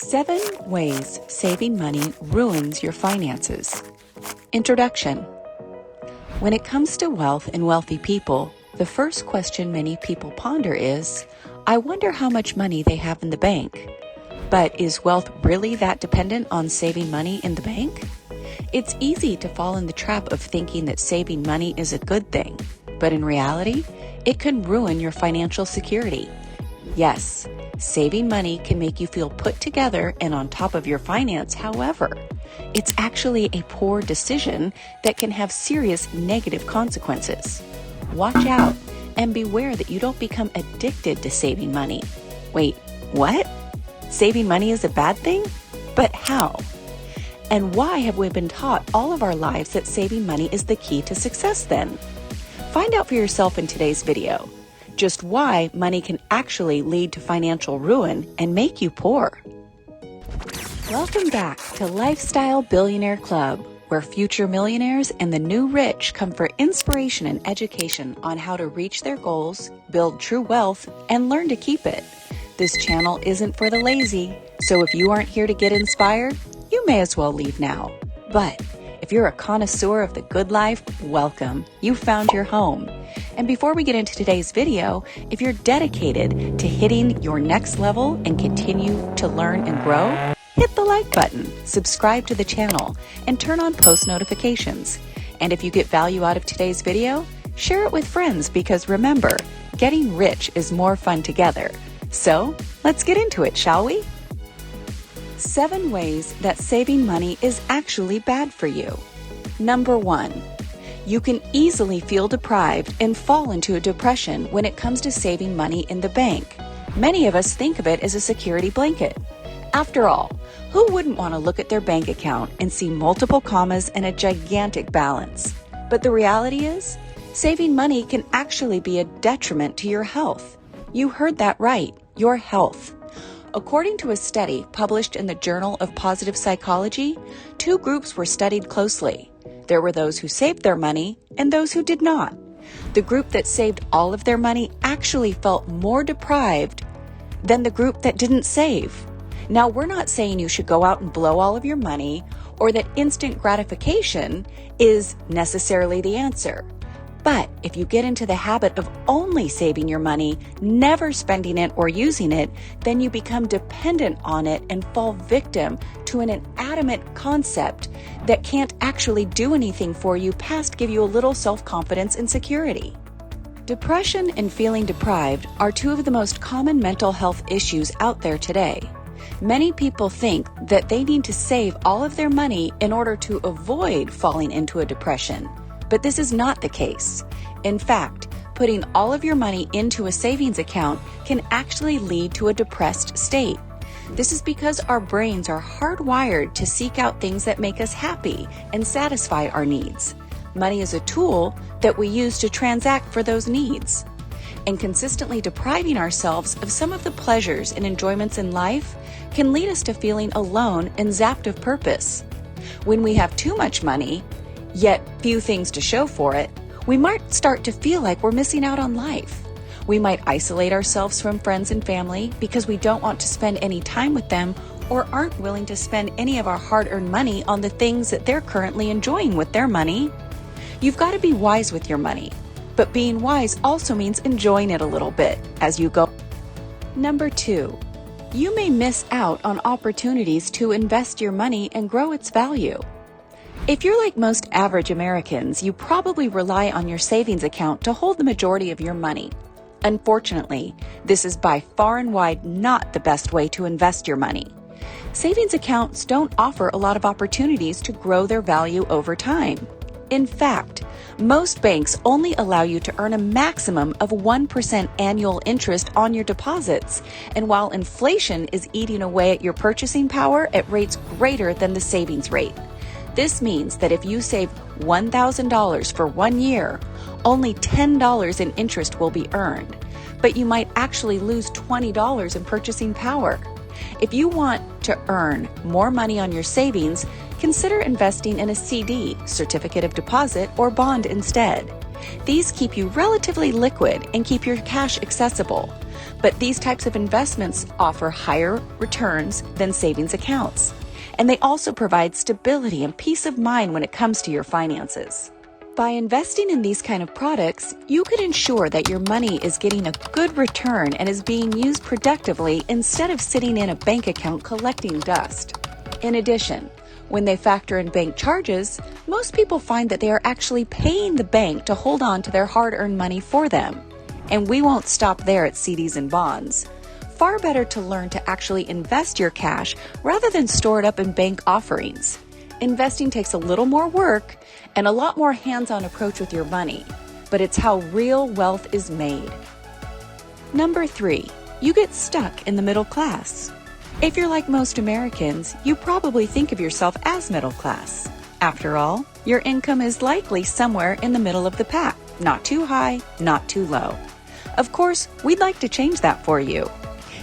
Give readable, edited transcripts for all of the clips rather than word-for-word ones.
7 Ways Saving Money Ruins Your Finances. Introduction. When it comes to wealth and wealthy people, the first question many people ponder is, I wonder how much money they have in the bank. But is wealth really that dependent on saving money in the bank? It's easy to fall in the trap of thinking that saving money is a good thing, but in reality, it can ruin your financial security. Yes, saving money can make you feel put together and on top of your finance. However, it's actually a poor decision that can have serious negative consequences. Watch out and beware that you don't become addicted to saving money. Wait, what? Saving money is a bad thing? But how? And why have we been taught all of our lives that saving money is the key to success then? Find out for yourself in today's video just why money can actually lead to financial ruin and make you poor. Welcome back to Lifestyle Billionaire Club, where future millionaires and the new rich come for inspiration and education on how to reach their goals, build true wealth, and learn to keep it. This channel isn't for the lazy, so if you aren't here to get inspired, you may as well leave now. But if you're a connoisseur of the good life, welcome. You found your home. And before we get into today's video, if you're dedicated to hitting your next level and continue to learn and grow, hit the like button, subscribe to the channel, and turn on post notifications. And if you get value out of today's video, share it with friends because remember, getting rich is more fun together. So let's get into it, shall we? 7 ways that saving money is actually bad for you. Number 1. You can easily feel deprived and fall into a depression when it comes to saving money in the bank. Many of us think of it as a security blanket. After all, who wouldn't want to look at their bank account and see multiple commas and a gigantic balance? But the reality is, saving money can actually be a detriment to your health. You heard that right, your health. According to a study published in the Journal of Positive Psychology, 2 groups were studied closely. There were those who saved their money and those who did not. The group that saved all of their money actually felt more deprived than the group that didn't save. Now, we're not saying you should go out and blow all of your money or that instant gratification is necessarily the answer. But if you get into the habit of only saving your money, never spending it or using it, then you become dependent on it and fall victim to an inanimate concept that can't actually do anything for you past give you a little self-confidence and security. Depression and feeling deprived are 2 of the most common mental health issues out there today. Many people think that they need to save all of their money in order to avoid falling into a depression. But this is not the case. In fact, putting all of your money into a savings account can actually lead to a depressed state. This is because our brains are hardwired to seek out things that make us happy and satisfy our needs. Money is a tool that we use to transact for those needs. And consistently depriving ourselves of some of the pleasures and enjoyments in life can lead us to feeling alone and zapped of purpose. When we have too much money, yet few things to show for it, we might start to feel like we're missing out on life. We might isolate ourselves from friends and family because we don't want to spend any time with them or aren't willing to spend any of our hard-earned money on the things that they're currently enjoying with their money. You've got to be wise with your money, but being wise also means enjoying it a little bit as you go. Number 2. You may miss out on opportunities to invest your money and grow its value. If you're like most average Americans, you probably rely on your savings account to hold the majority of your money. Unfortunately, this is by far and wide not the best way to invest your money. Savings accounts don't offer a lot of opportunities to grow their value over time. In fact, most banks only allow you to earn a maximum of 1% annual interest on your deposits, and while inflation is eating away at your purchasing power at rates greater than the savings rate. This means that if you save $1,000 for 1 year, only $10 in interest will be earned, but you might actually lose $20 in purchasing power. If you want to earn more money on your savings, consider investing in a CD, certificate of deposit, or bond instead. These keep you relatively liquid and keep your cash accessible. But these types of investments offer higher returns than savings accounts. And they also provide stability and peace of mind when it comes to your finances. By investing in these kind of products, you can ensure that your money is getting a good return and is being used productively instead of sitting in a bank account collecting dust. In addition, when they factor in bank charges, most people find that they are actually paying the bank to hold on to their hard-earned money for them. And we won't stop there at CDs and bonds. Far better to learn to actually invest your cash rather than store it up in bank offerings. Investing takes a little more work and a lot more hands-on approach with your money, but it's how real wealth is made. Number 3, you get stuck in the middle class. If you're like most Americans, you probably think of yourself as middle class. After all, your income is likely somewhere in the middle of the pack, not too high, not too low. Of course, we'd like to change that for you,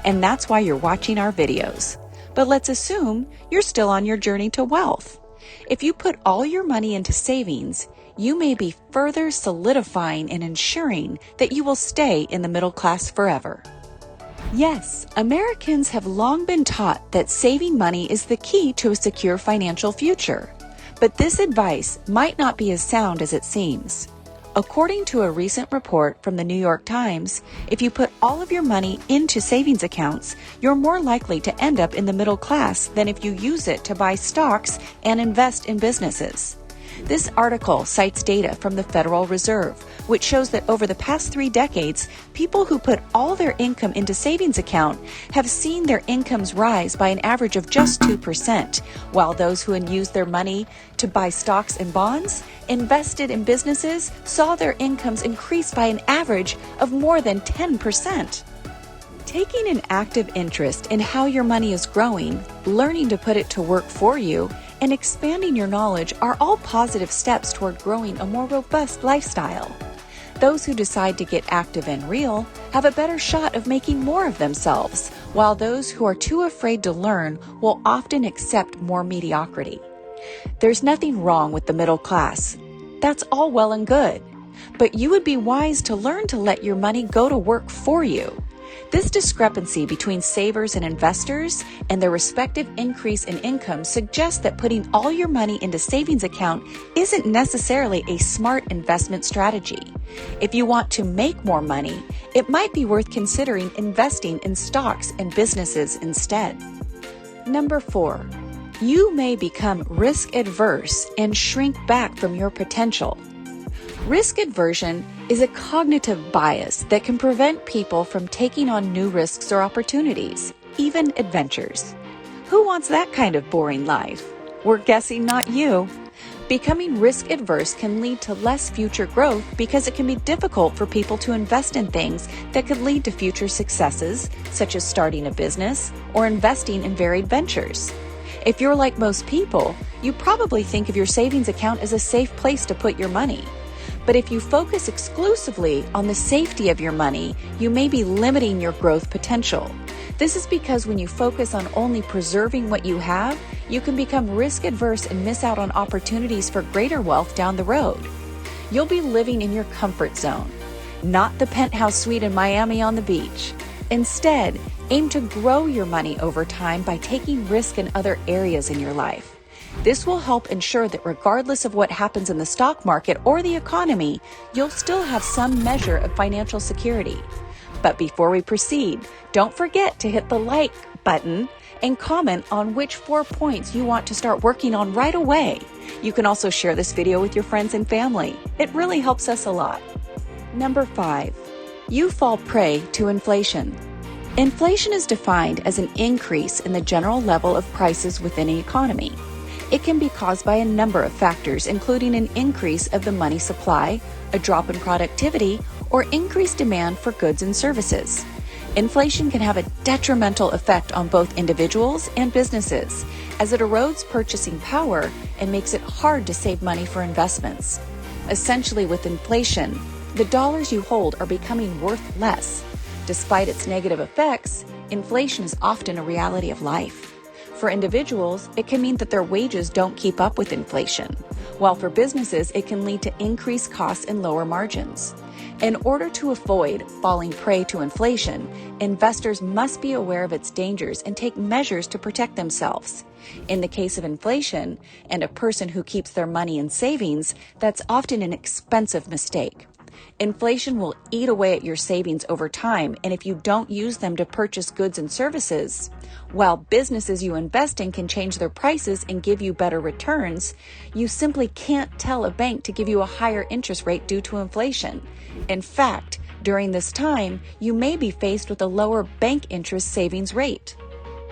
and that's why you're watching our videos. But let's assume you're still on your journey to wealth. If you put all your money into savings, you may be further solidifying and ensuring that you will stay in the middle class forever. Yes, Americans have long been taught that saving money is the key to a secure financial future. But this advice might not be as sound as it seems. According to a recent report from the New York Times, if you put all of your money into savings accounts, you're more likely to end up in the middle class than if you use it to buy stocks and invest in businesses. This article cites data from the Federal Reserve, which shows that over the past 3 decades, people who put all their income into savings account have seen their incomes rise by an average of just 2%, while those who used their money to buy stocks and bonds, invested in businesses, saw their incomes increase by an average of more than 10%. Taking an active interest in how your money is growing, learning to put it to work for you, and expanding your knowledge are all positive steps toward growing a more robust lifestyle. Those who decide to get active and real have a better shot of making more of themselves, while those who are too afraid to learn will often accept more mediocrity. There's nothing wrong with the middle class. That's all well and good. But you would be wise to learn to let your money go to work for you. This discrepancy between savers and investors and their respective increase in income suggests that putting all your money into savings account isn't necessarily a smart investment strategy. If you want to make more money, it might be worth considering investing in stocks and businesses instead. Number 4, you may become risk adverse and shrink back from your potential. Risk aversion is a cognitive bias that can prevent people from taking on new risks or opportunities, even adventures. Who wants that kind of boring life? We're guessing not you. Becoming risk adverse can lead to less future growth because it can be difficult for people to invest in things that could lead to future successes, such as starting a business or investing in varied ventures. If you're like most people, you probably think of your savings account as a safe place to put your money. But if you focus exclusively on the safety of your money, you may be limiting your growth potential. This is because when you focus on only preserving what you have, you can become risk adverse and miss out on opportunities for greater wealth down the road. You'll be living in your comfort zone, not the penthouse suite in Miami on the beach. Instead, aim to grow your money over time by taking risk in other areas in your life. This will help ensure that regardless of what happens in the stock market or the economy, you'll still have some measure of financial security. But before we proceed, don't forget to hit the like button and comment on which 4 points you want to start working on right away. You can also share this video with your friends and family. It really helps us a lot. Number 5, you fall prey to inflation. Inflation is defined as an increase in the general level of prices within an economy. It can be caused by a number of factors, including an increase of the money supply, a drop in productivity, or increased demand for goods and services. Inflation can have a detrimental effect on both individuals and businesses, as it erodes purchasing power and makes it hard to save money for investments. Essentially, with inflation, the dollars you hold are becoming worth less. Despite its negative effects, inflation is often a reality of life. For individuals, it can mean that their wages don't keep up with inflation, while for businesses, it can lead to increased costs and lower margins. In order to avoid falling prey to inflation, investors must be aware of its dangers and take measures to protect themselves. In the case of inflation and a person who keeps their money in savings, that's often an expensive mistake. Inflation will eat away at your savings over time, and if you don't use them to purchase goods and services, while businesses you invest in can change their prices and give you better returns, you simply can't tell a bank to give you a higher interest rate due to inflation. In fact, during this time, you may be faced with a lower bank interest savings rate.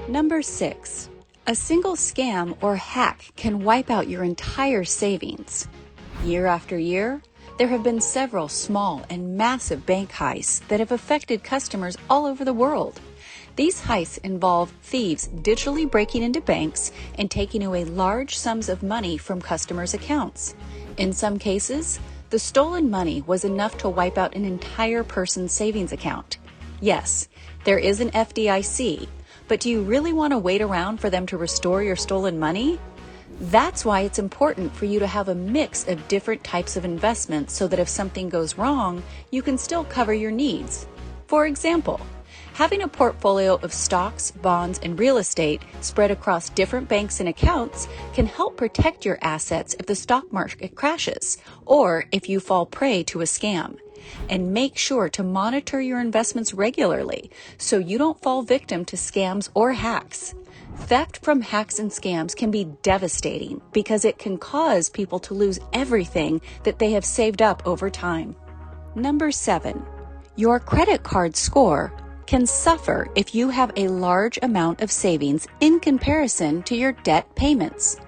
Number 6. A single scam or hack can wipe out your entire savings. Year after year, there have been several small and massive bank heists that have affected customers all over the world. These heists involve thieves digitally breaking into banks and taking away large sums of money from customers' accounts. In some cases, the stolen money was enough to wipe out an entire person's savings account. Yes, there is an FDIC, but do you really want to wait around for them to restore your stolen money? That's why it's important for you to have a mix of different types of investments so that if something goes wrong, you can still cover your needs. For example, having a portfolio of stocks, bonds, and real estate spread across different banks and accounts can help protect your assets if the stock market crashes or if you fall prey to a scam. And make sure to monitor your investments regularly so you don't fall victim to scams or hacks. Theft from hacks and scams can be devastating because it can cause people to lose everything that they have saved up over time. Number 7. Your credit card score can suffer if you have a large amount of savings in comparison to your debt payments.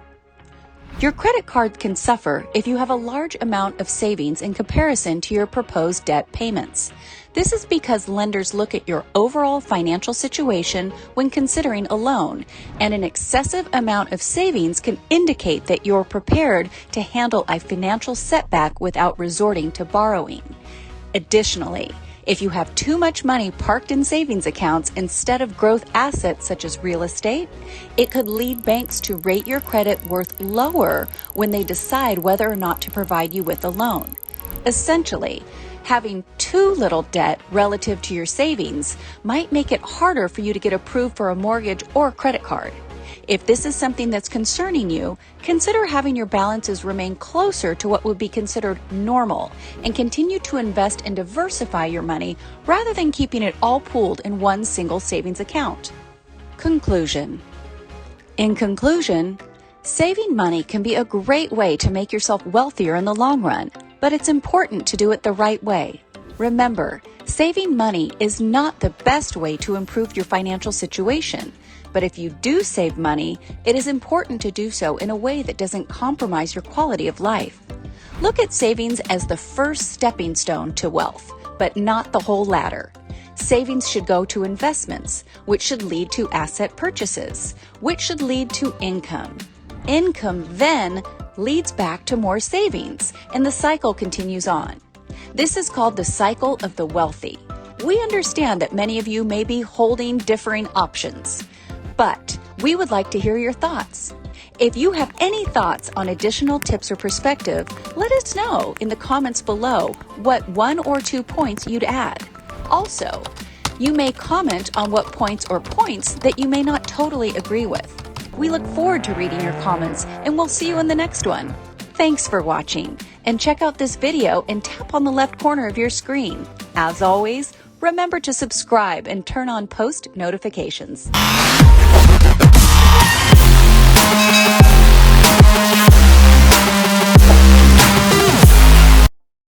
Your credit card can suffer if you have a large amount of savings in comparison to your proposed debt payments. This is because lenders look at your overall financial situation when considering a loan, and an excessive amount of savings can indicate that you're prepared to handle a financial setback without resorting to borrowing. Additionally, if you have too much money parked in savings accounts instead of growth assets such as real estate, it could lead banks to rate your credit worth lower when they decide whether or not to provide you with a loan. Essentially, having too little debt relative to your savings might make it harder for you to get approved for a mortgage or credit card. If this is something that's concerning you, consider having your balances remain closer to what would be considered normal and continue to invest and diversify your money rather than keeping it all pooled in one single savings account. Conclusion. In conclusion, saving money can be a great way to make yourself wealthier in the long run, but it's important to do it the right way. Remember, saving money is not the best way to improve your financial situation. But if you do save money, it is important to do so in a way that doesn't compromise your quality of life. Look at savings as the first stepping stone to wealth, but not the whole ladder. Savings should go to investments, which should lead to asset purchases, which should lead to income. Income then leads back to more savings, and the cycle continues on. This is called the cycle of the wealthy. We understand that many of you may be holding differing options, but we would like to hear your thoughts. If you have any thoughts on additional tips or perspective, let us know in the comments below what 1 or 2 points you'd add. Also, you may comment on what points that you may not totally agree with. We look forward to reading your comments, and we'll see you in the next one. Thanks for watching, and check out this video and tap on the left corner of your screen. As always, remember to subscribe and turn on post notifications.